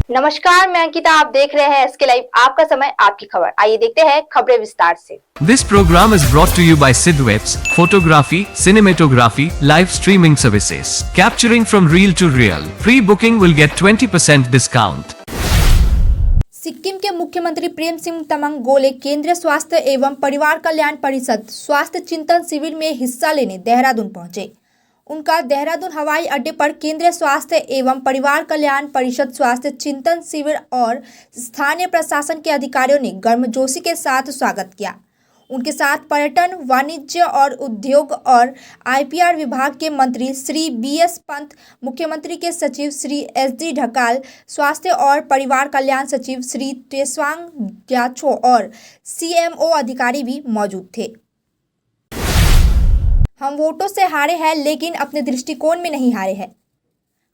नमस्कार, मैं अंकिता। आप देख रहे हैं एसके लाइव। आपका समय, आपकी खबर। आइए देखते हैं खबरें विस्तार से। This program is brought to you by Sidwebs, photography, cinematography, live streaming services. Capturing from real to real. Pre-booking will get 20% discount. Sikkim के मुख्यमंत्री प्रेम सिंह तमंग गोले केंद्रीय स्वास्थ्य एवं परिवार कल्याण परिषद स्वास्थ्य चिंतन शिविर में हिस्सा लेने देहरादून पहुंचे। उनका देहरादून हवाई अड्डे पर केंद्रीय स्वास्थ्य एवं परिवार कल्याण परिषद स्वास्थ्य चिंतन शिविर और स्थानीय प्रशासन के अधिकारियों ने गर्मजोशी के साथ स्वागत किया। उनके साथ पर्यटन, वाणिज्य और उद्योग और आईपीआर विभाग के मंत्री श्री बीएस पंत, मुख्यमंत्री के सचिव श्री एसडी ढकाल, स्वास्थ्य और परिवार कल्याण सचिव श्री तेस्वांग ग्याछो और सीएमओ अधिकारी भी मौजूद थे। हम वोटों से हारे हैं लेकिन अपने दृष्टिकोण में नहीं हारे हैं।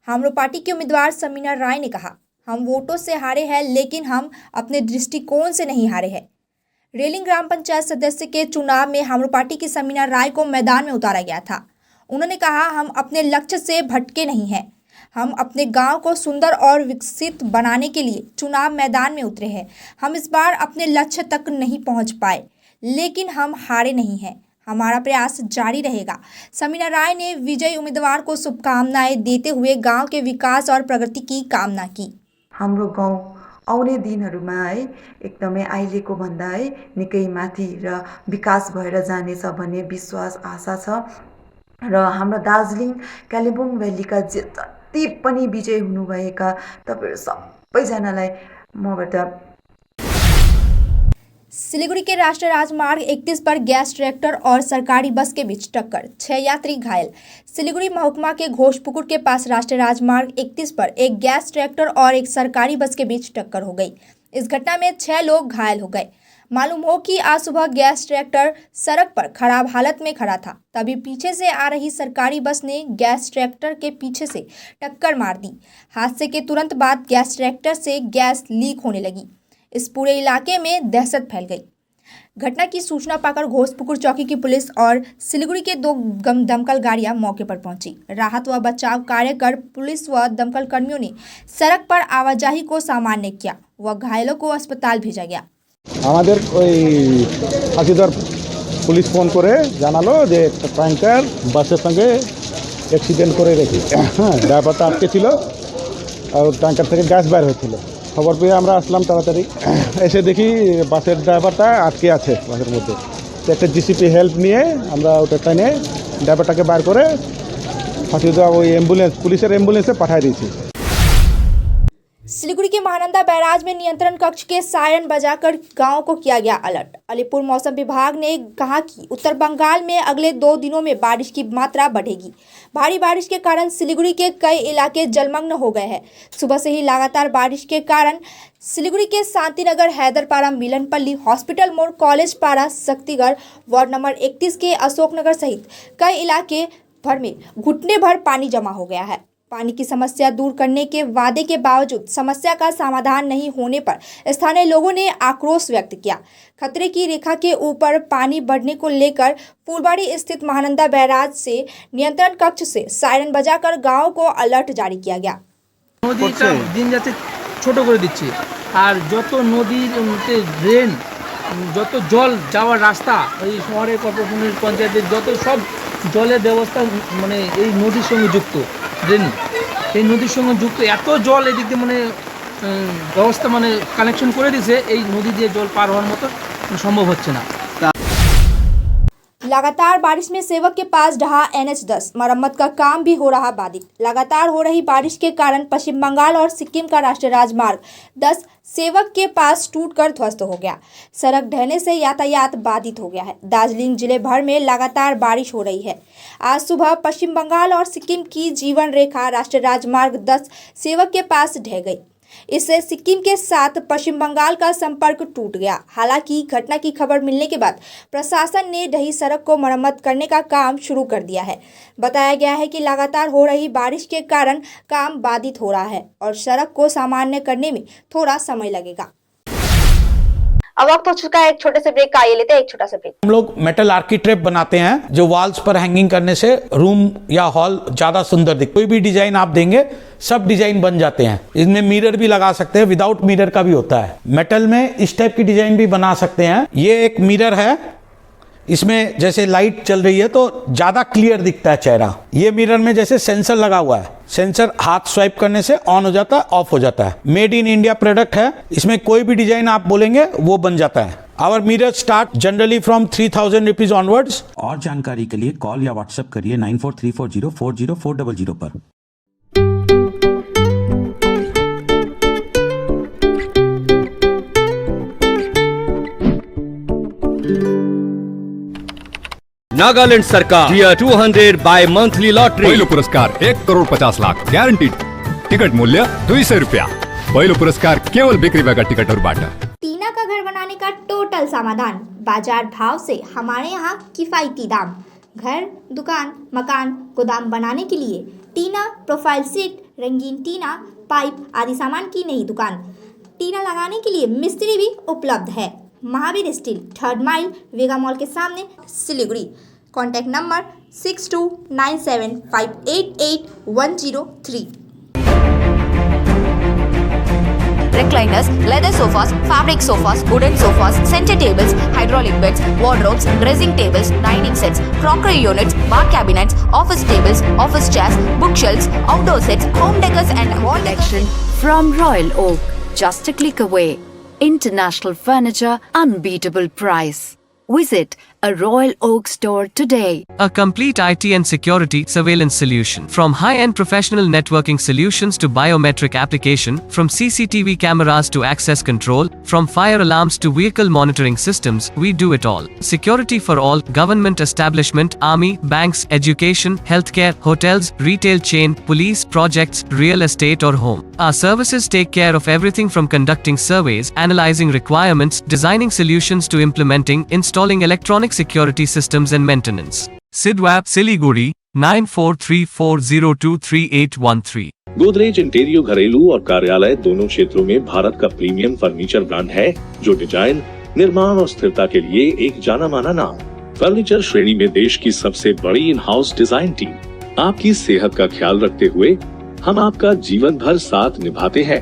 हाम्रो पार्टी के उम्मीदवार समीना राय ने कहा, हम वोटों से हारे हैं लेकिन हम अपने दृष्टिकोण से नहीं हारे हैं। रेलिंग ग्राम पंचायत सदस्य के चुनाव में हाम्रो पार्टी की समीना राय को मैदान में उतारा गया था। उन्होंने कहा, हम अपने लक्ष्य से भटके नहीं हैं। हम अपने गांव को सुंदर और विकसित बनाने के लिए चुनाव मैदान में उतरे हैं। हम इस बार अपने लक्ष्य तक नहीं पहुंच पाए, लेकिन हम हारे नहीं हैं। हमारा प्रयास जारी रहेगा। समीना राय ने विजयी उम्मीदवार को शुभकामनाएं देते हुए गांव के विकास और प्रगति की कामना की। हाम्रो गाउँ आउने दिनहरूमा है एकदमै अहिलेको भन्दा है निकै माथि र विकास भएर जानेछ भन्ने विश्वास आशा छ र हाम्रो दार्जिलिङ कालिम्पोङ भ्यालीका जति पनि विजय हुनुभएका तपाईहरु सबैजनालाई मबाट। सिलीगुड़ी के राष्ट्रीय राजमार्ग 31 पर गैस ट्रैक्टर और सरकारी बस के बीच टक्कर, 6 यात्री घायल। सिलीगुड़ी महकुमा के घोषपुकुर के पास राष्ट्रीय राजमार्ग 31 पर एक गैस ट्रैक्टर और एक सरकारी बस के बीच टक्कर हो गई। इस घटना में 6 लोग घायल हो गए। मालूम हो कि आज सुबह गैस ट्रैक्टर सड़क पर खराब हालत में खड़ा था, तभी पीछे से आ रही सरकारी बस ने गैस ट्रैक्टर के पीछे से टक्कर मार दी। हादसे के तुरंत बाद गैस ट्रैक्टर से गैस लीक होने लगी। इस पूरे इलाके में दहशत फैल गई। घटना की सूचना पाकर घोषपुकुर चौकी की पुलिस और सिलीगुड़ी के 2 दमकल गाड़ियां मौके पर पहुंची। राहत व बचाव कार्य कर पुलिस व दमकल कर्मियों ने सड़क पर आवाजाही को सामान्य किया व घायलों को अस्पताल भेजा गया। আমাদের ওই ফাঁসিদার পুলিশ ফোন করে জানালো যে একটা ট্যাঙ্কার বাসের সঙ্গে অ্যাক্সিডেন্ট করে রেখে ড্রাইভারটা আটকে ছিল আর ট্যাঙ্কার থেকে গ্যাস বের হচ্ছিল। খবর পেয়ে আমরা আসলাম তাড়াতাড়ি, এসে দেখি বাসের ড্রাইভারটা আটকে আছে বাসের মধ্যে। তো একটা জিসিপি হেল্প নিয়ে আমরা ওটা টেনে ড্রাইভারটাকে বার করে ফাঁসিদা ওই অ্যাম্বুলেন্স পুলিশের অ্যাম্বুলেন্সে পাঠিয়ে দিয়েছি। सिलीगुड़ी के महानंदा बैराज में नियंत्रण कक्ष के सायरन बजाकर गांव को किया गया अलर्ट। अलीपुर मौसम विभाग ने कहा कि उत्तर बंगाल में अगले 2 दिनों में बारिश की मात्रा बढ़ेगी। भारी बारिश के कारण सिलीगुड़ी के कई इलाके जलमग्न हो गए हैं। सुबह से ही लगातार बारिश के कारण सिलीगुड़ी के शांतिनगर, हैदरपारा, मिलनपल्ली, हॉस्पिटल मोड़, कॉलेज पारा, शक्तिगढ़, वार्ड नंबर 31 के अशोकनगर सहित कई इलाके भर में घुटने भर पानी जमा हो गया है। पानी की समस्या दूर करने के वादे के बावजूद समस्या का समाधान नहीं होने पर स्थानीय लोगों ने आक्रोश व्यक्त किया। खतरे की रेखा के ऊपर पानी बढ़ने को लेकर फूलबाड़ी स्थित महानंदा बैराज से नियंत्रण कक्ष से सायरन बजाकर गांव को अलर्ट जारी किया गया। নদীটা দিন যাচ্ছে ছোট করে দিচ্ছে, আর যত নদীতে ড্রেন, যত জল যাওয়ার রাস্তা, এই শহরের কর্পোরেশনের পঞ্চায়েতের যত সব জলের ব্যবস্থা মানে এই নদীর সঙ্গে যুক্ত ড্রেন, এই নদীর সঙ্গে যুক্ত এত জল এদিক দিয়ে মানে ব্যবস্থা মানে কানেকশন করে দিয়েছে, এই নদী দিয়ে জল পার হওয়ার মতো সম্ভব হচ্ছে না। लगातार बारिश में सेवक के पास ढहा NH10, मरम्मत का काम भी हो रहा बाधित। लगातार हो रही बारिश के कारण पश्चिम बंगाल और सिक्किम का राष्ट्रीय राजमार्ग 10 सेवक के पास टूटकर ध्वस्त हो गया। सड़क ढहने से यातायात बाधित हो गया है। दार्जिलिंग जिले भर में लगातार बारिश हो रही है। आज सुबह पश्चिम बंगाल और सिक्किम की जीवन रेखा राष्ट्रीय राजमार्ग 10 सेवक के पास ढह गई। इससे सिक्किम के साथ पश्चिम बंगाल का संपर्क टूट गया। हालांकि घटना की खबर मिलने के बाद प्रशासन ने ढही सड़क को मरम्मत करने का काम शुरू कर दिया है। बताया गया है कि लगातार हो रही बारिश के कारण काम बाधित हो रहा है और सड़क को सामान्य करने में थोड़ा समय लगेगा। अब वक्त हो चुका है एक छोटे से ब्रेक का, आइए लेते हैं एक छोटा सा ब्रेक। हम लोग मेटल आर्किट्रेप बनाते हैं जो वॉल्स पर हैंगिंग करने से रूम या हॉल ज्यादा सुंदर दिखे। कोई भी डिजाइन आप देंगे सब डिजाइन बन जाते हैं। इसमें मिरर भी लगा सकते हैं, विदाउट मिरर का भी होता है। मेटल में इस टाइप की डिजाइन भी बना सकते हैं। ये एक मिरर है, इसमें जैसे लाइट चल रही है तो ज्यादा क्लियर दिखता है चेहरा। ये मिरर में जैसे सेंसर लगा हुआ है, सेंसर हाथ स्वाइप करने से ऑन हो जाता है, ऑफ हो जाता है। मेड इन इंडिया प्रोडक्ट है, इसमें कोई भी डिजाइन आप बोलेंगे वो बन जाता है। Our mirror start generally from 3000 rupees onwards. और जानकारी के लिए कॉल या व्हाट्सएप करिए 9434040400 पर। नागालैंड सरकार टियर 200 बाय मंथली लॉटरी। पहिलो पुरस्कार 1,50,00,000 ग्यारंटीड। टिकट मूल्य 200 रुपया। पहिलो पुरस्कार केवल बिक्री भएका टिकटहरूबाट। टीना का घर बनाने का टोटल समाधान, बाजार भाव से हमारे यहाँ किफायती दाम। घर, दुकान, मकान, गोदाम बनाने के लिए टीना, प्रोफाइल सीट, रंगीन टीना, पाइप आदि सामान की नई दुकान। टीना लगाने के लिए मिस्त्री भी उपलब्ध है। महावीर स्टील, 3rd माइल, वेगा मॉल के सामने, Siliguri. Contact number 6297588103। Recliners, leather sofas, fabric sofas, wooden sofas, center tables, hydraulic beds, wardrobes, dressing tables, dining sets, crockery units, bar cabinets, office tables, office chairs, bookshelves, outdoor sets, home decors and wall collection from Royal Oak. Just a click away. International furniture, unbeatable price. Visit a Royal Oak store today. A complete IT and security surveillance solution. From high-end professional networking solutions to biometric application, from CCTV cameras to access control, from fire alarms to vehicle monitoring systems, we do it all. Security for all, government establishment, army, banks, education, healthcare, hotels, retail chain, police, projects, real estate or home. Our services take care of everything from conducting surveys, analyzing requirements, designing solutions to implementing, installing electronic security systems and maintenance. Sidwap Siliguri 9434023813। Godrej इंटीरियो घरेलू और कार्यालय दोनों क्षेत्रों में भारत का premium furniture brand है, जो design, निर्माण और स्थिरता के लिए एक जाना माना नाम। फर्नीचर श्रेणी में देश की सबसे बड़ी इन हाउस डिजाइन टीम। आपकी सेहत का ख्याल रखते हुए हम आपका जीवन भर साथ निभाते हैं,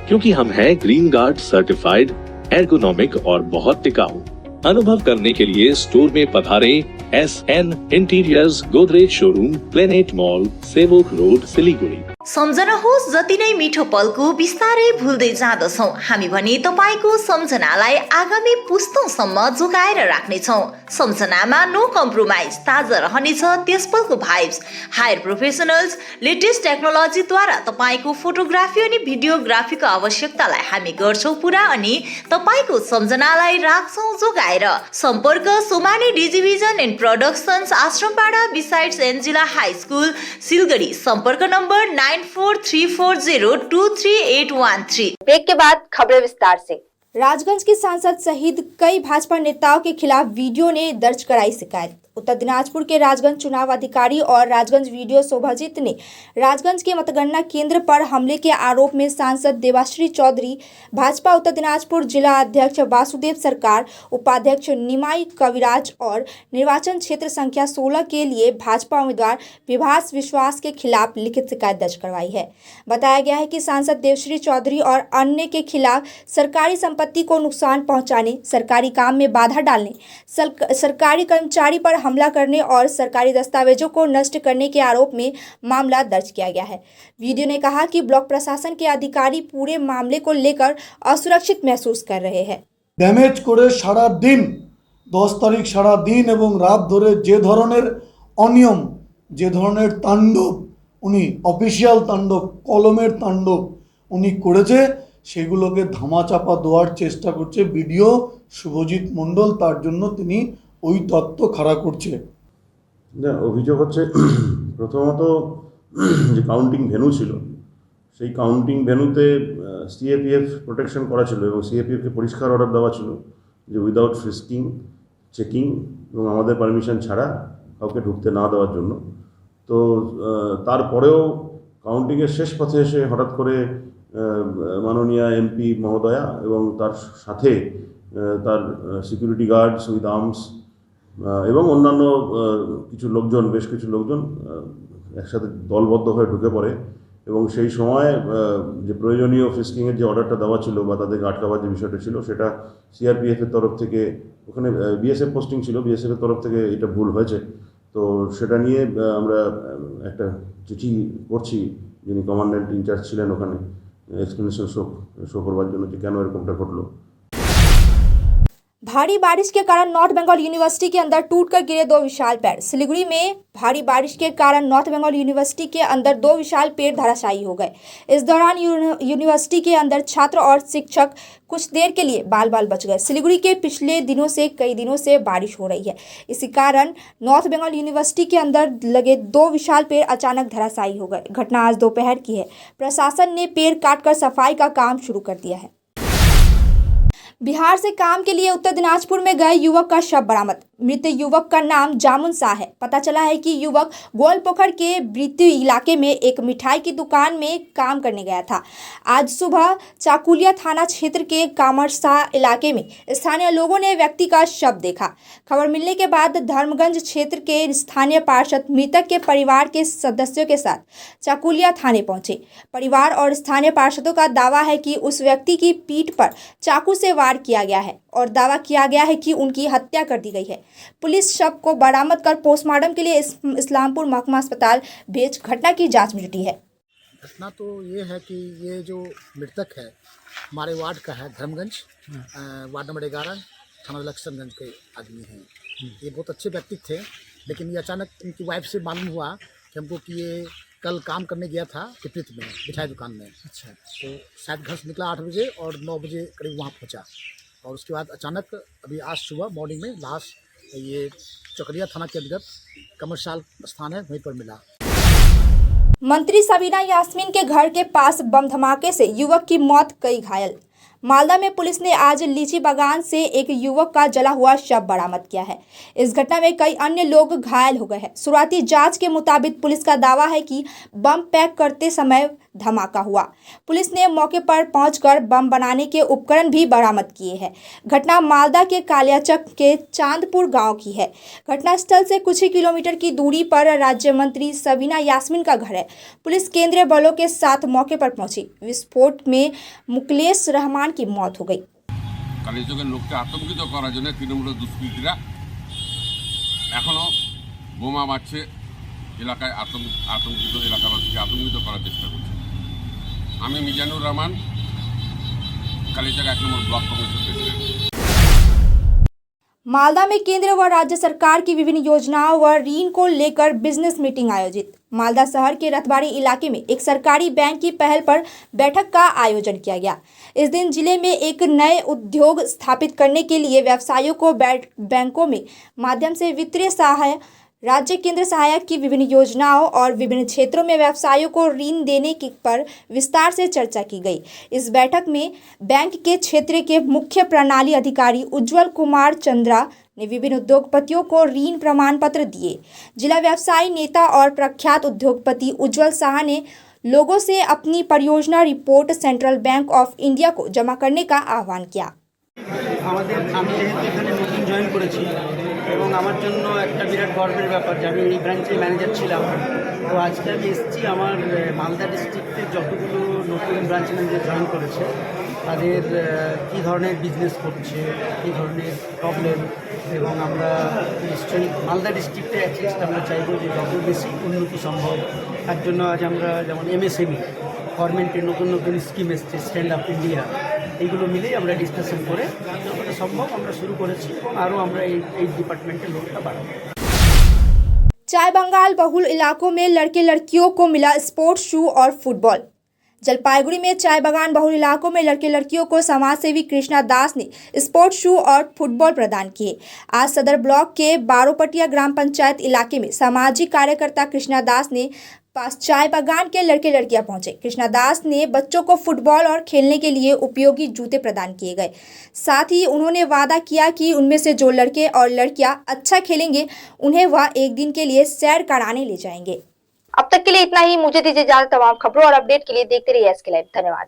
क्योंकि हम हैं ग्रीन गार्ड सर्टिफाइड, एर्गोनॉमिक और बहुत टिकाऊ। अनुभव करने के लिए स्टोर में पधारें। SN interiors, Godrej showroom, planet mall, Sevoke road, Siliguri. सम्झनुहोस्, जति नै मिठो पलको बिस्तारै भुल्दै जाँदछौँ हामी भने तपाईको सम्झनालाई आगामी पुस्तौंसम्म जोगाएर राख्नेछौँ। सम्झनामा नो कम्प्रोमाइज, ताजा रहनेछ त्यस पलको भाइब्स। हायर प्रोफेसनल्स, लेटेस्ट टेक्नोलोजीद्वारा तपाईको फोटोग्राफी अनि भिडियोग्राफीको आवश्यकतालाई हामी गर्छौँ पुरा अनि तपाईको सम्झनालाई राख्छौँ जोगाएर। सम्पर्क Somani Digivision and productions, Ashrampara, besides Angela high school, Siliguri. संपर्क नंबर 9434023813। ब्रेक के बाद खबरें विस्तार से। राजगंज के सांसद सहित कई भाजपा नेताओं के खिलाफ वीडियो ने दर्ज कराई शिकायत। उत्तर दिनाजपुर के राजगंज चुनाव अधिकारी और राजगंज वीडियो शोभाजीत ने राजगंज के मतगणना केंद्र पर हमले के आरोप में सांसद देवाश्री चौधरी, भाजपा उत्तर दिनाजपुर जिला अध्यक्ष वासुदेव सरकार, उपाध्यक्ष निमाई कविराज और निर्वाचन क्षेत्र संख्या 16 के लिए भाजपा उम्मीदवार विभास विश्वास के खिलाफ लिखित शिकायत दर्ज करवाई है। बताया गया है कि सांसद देवश्री चौधरी और अन्य के खिलाफ सरकारी संपत्ति को नुकसान पहुंचाने, सरकारी काम में बाधा डालने, सरकारी कर्मचारी पर हमला करने और सरकारी दस्तावेजों को नष्ट करने के आरोप में मामला दर्ज किया गया है। वीडियो ने कहा कि ब्लॉक प्रशासन के अधिकारी पूरे मामले को लेकर असुरक्षित महसूस कर रहे हैं। डैमेज करे सारा दिन 10 तारीख सारा दिन एवं रात धरे जे धरनेर अनियम, जे धरनेर तांडव उनी अफिशियल तांडव, कलमेर तांडव उनी करेছে সেগুলোকে ধামাচাপা দেওয়ার চেষ্টা করছে ভিডিও শুভজিৎ মণ্ডল। তার জন্য তিনি ওই তত্ত্ব খাড়া করছে। অভিযোগ হচ্ছে প্রথমত যে কাউন্টিং ভেন্যু ছিল, সেই কাউন্টিং ভেন্যুতে সিএপিএফ প্রোটেকশন করা ছিল এবং সিএপিএফকে পরিষ্কার অর্ডার দেওয়া ছিল যে উইদাউট ফ্রিস্কিং, চেকিং এবং আমাদের পারমিশন ছাড়া কাউকে ঢুকতে না দেওয়ার জন্য। তো তারপরেও কাউন্টিংয়ের শেষ পথে এসে হঠাৎ করে মাননীয় এমপি মহোদয়া এবং তার সাথে তার সিকিউরিটি গার্ডস উইথ আর্মস এবং অন্যান্য কিছু লোকজন, বেশ কিছু লোকজন একসাথে দলবদ্ধ হয়ে ঢুকে পড়ে এবং সেই সময় যে প্রয়োজনীয় ফ্রিস্কিংয়ের যে অর্ডারটা দেওয়া ছিল বা তাদেরকে আটকাবার যে বিষয়টা ছিল, সেটা সিআরপিএফের তরফ থেকে, ওখানে বিএসএফ পোস্টিং ছিল, বিএসএফের তরফ থেকে এটা ভুল হয়েছে। তো সেটা নিয়ে আমরা একটা চিঠি করছি যিনি কমান্ড্যান্ট ইনচার্জ ছিলেন ওখানে, এক্সপ্লেনেশন শো করবার জন্য যে কেন এরকমটা ঘটলো। भारी बारिश के कारण नॉर्थ बंगाल यूनिवर्सिटी के अंदर टूटकर गिरे 2 विशाल पेड़। सिलीगुड़ी में भारी बारिश के कारण नॉर्थ बंगाल यूनिवर्सिटी के अंदर 2 विशाल पेड़ धराशायी हो गए। इस दौरान यूनिवर्सिटी के अंदर छात्र और शिक्षक कुछ देर के लिए बाल बाल बच गए। सिलीगुड़ी के पिछले दिनों से कई दिनों से बारिश हो रही है, इसी कारण नॉर्थ बंगाल यूनिवर्सिटी के अंदर लगे 2 विशाल पेड़ अचानक धराशायी हो गए। घटना आज दोपहर की है। प्रशासन ने पेड़ काटकर सफाई का काम शुरू कर दिया है। बिहार से काम के लिए उत्तर दिनाजपुर में गए युवक का शव बरामद। मृत युवक का नाम जामुन शाह है। पता चला है कि युवक गोलपोखर के वृत्ति इलाके में एक मिठाई की दुकान में काम करने गया था। आज सुबह चाकुलिया थाना क्षेत्र के कामरसा इलाके में स्थानीय लोगों ने व्यक्ति का शव देखा। खबर मिलने के बाद धर्मगंज क्षेत्र के स्थानीय पार्षद मृतक के परिवार के सदस्यों के साथ चाकुलिया थाने पहुंचे। परिवार और स्थानीय पार्षदों का दावा है कि उस व्यक्ति की पीठ पर चाकू से वार किया गया है और दावा किया गया है कि उनकी हत्या कर दी गई है। पुलिस शव को बरामद कर पोस्टमार्टम के लिए इस्लामपुर महकुमा अस्पताल भेज घटना की जांच में जुटी है। घटना तो ये है कि ये जो मृतक है हमारे वार्ड का है, धर्मगंज वार्ड नंबर 11 थाना लक्ष्मणगंज के आदमी हैं। ये बहुत अच्छे व्यक्ति थे, लेकिन ये अचानक इनकी वाइफ से मालूम हुआ कि हमको कि ये कल काम करने गया था टिपरित में, मिठाई दुकान में। अच्छा, तो शायद घर से निकला 8 बजे और 9 बजे करीब वहाँ पहुँचा, और उसके बाद अचानक अभी आज सुबह मॉर्निंग में लाश ये चकरिया थाना के अंतर्गत कमरसाल स्थान है, वहीं पर मिला। मंत्री सबीना यास्मीन के घर के पास बम धमाके से युवक की मौत, कई घायल। मालदा में पुलिस ने आज लीची बागान से एक युवक का जला हुआ शव बरामद किया है। इस घटना में कई अन्य लोग घायल हो गए हैं। शुरुआती जांच के मुताबिक पुलिस का दावा है कि बम पैक करते समय धमाका हुआ। पुलिस ने मौके पर पहुंचकर बम बनाने के उपकरण भी बरामद किए हैं। घटना मालदा के कालियाचक के चांदपुर गांव की है। घटनास्थल से कुछ ही किलोमीटर की दूरी पर राज्य मंत्री सबीना यास्मीन का घर है। पुलिस केंद्रीय बलों के साथ मौके पर पहुंची। विस्फोट में मुकलेश रहमान की मौत हो गई। কালিয়াচকের লোককে আতঙ্কিত করার জন্য তৃণমূলের দুষ্কৃতীরা এখনো বোমা মারছে, এলাকায় আতঙ্কিত এলাকাবাসীকে আতঙ্কিত করার চেষ্টা করছে। আমি মিজানুর রহমান, কালিয়াচক 1 নম্বর ব্লক কমিটির প্রেসিডেন্ট। मालदा में केंद्र व राज्य सरकार की विभिन्न योजनाओं व ऋण को लेकर बिजनेस मीटिंग आयोजित। मालदा शहर के रथबाड़ी इलाके में एक सरकारी बैंक की पहल पर बैठक का आयोजन किया गया। इस दिन जिले में एक नए उद्योग स्थापित करने के लिए व्यवसायियों को बैंकों में माध्यम से वित्तीय सहायता, राज्य केंद्र सहायक की विभिन्न योजनाओं और विभिन्न क्षेत्रों में व्यवसायों को ऋण देने पर विस्तार से चर्चा की गई। इस बैठक में बैंक के क्षेत्र के मुख्य प्रणाली अधिकारी उज्जवल कुमार चंद्रा ने विभिन्न उद्योगपतियों को ऋण प्रमाण पत्र दिए। जिला व्यवसायी नेता और प्रख्यात उद्योगपति उज्जवल शाह ने लोगों से अपनी परियोजना report central bank of India को जमा करने का आह्वान किया। আমি এখানে নতুন জয়েন করেছি এবং আমার জন্য একটা বিরাট গর্বের ব্যাপার যে আমি এই ব্রাঞ্চের ম্যানেজার ছিলাম। তো আজকে আমি এসেছি আমার মালদা ডিস্ট্রিক্টে যতগুলো নতুন ব্রাঞ্চ ম্যানেজার জয়েন করেছে তাদের কী ধরনের বিজনেস করছে, কী ধরনের প্রবলেম, এবং আমরা নিশ্চয়ই মালদা ডিস্ট্রিক্টে অ্যাটলিস্ট আমরা চাইব যে যত বেশি উন্নতি সম্ভব। তার জন্য আজ আমরা যেমন এমএসএমই গভর্নমেন্টের নতুন নতুন স্কিম এসছে, স্ট্যান্ড আপ ইন্ডিয়া, এইগুলো মিলেই আমরা ডিসকাশন করে যতটা সম্ভব আমরা শুরু করেছি এবং আরও আমরা এই ডিপার্টমেন্টের লোকটা বাড়াবো। चाय बंगाल बहुल इलाकों में लड़के लड़कियों को मिला स्पोर्ट्स शू और फुटबॉल। जलपाईगुड़ी में चाय बागान बहुल इलाकों में लड़के लड़कियों को समाजसेवी कृष्णा दास ने स्पोर्ट्स शू और फुटबॉल प्रदान किए। आज सदर ब्लॉक के बारोपटिया ग्राम पंचायत इलाके में सामाजिक कार्यकर्ता कृष्णा दास ने पास चाय बागान के लड़के लड़कियां पहुंचे। कृष्णा दास ने बच्चों को फुटबॉल और खेलने के लिए उपयोगी जूते प्रदान किए गए। साथ ही उन्होंने वादा किया कि उनमें से जो लड़के और लड़कियां अच्छा खेलेंगे उन्हें वह एक दिन के लिए सैर कराने ले जाएंगे। अब तक के लिए इतना ही। मुझे दीजिए इजाजत। तमाम खबरों और अपडेट के लिए देखते रहिए एसके लाइव। धन्यवाद।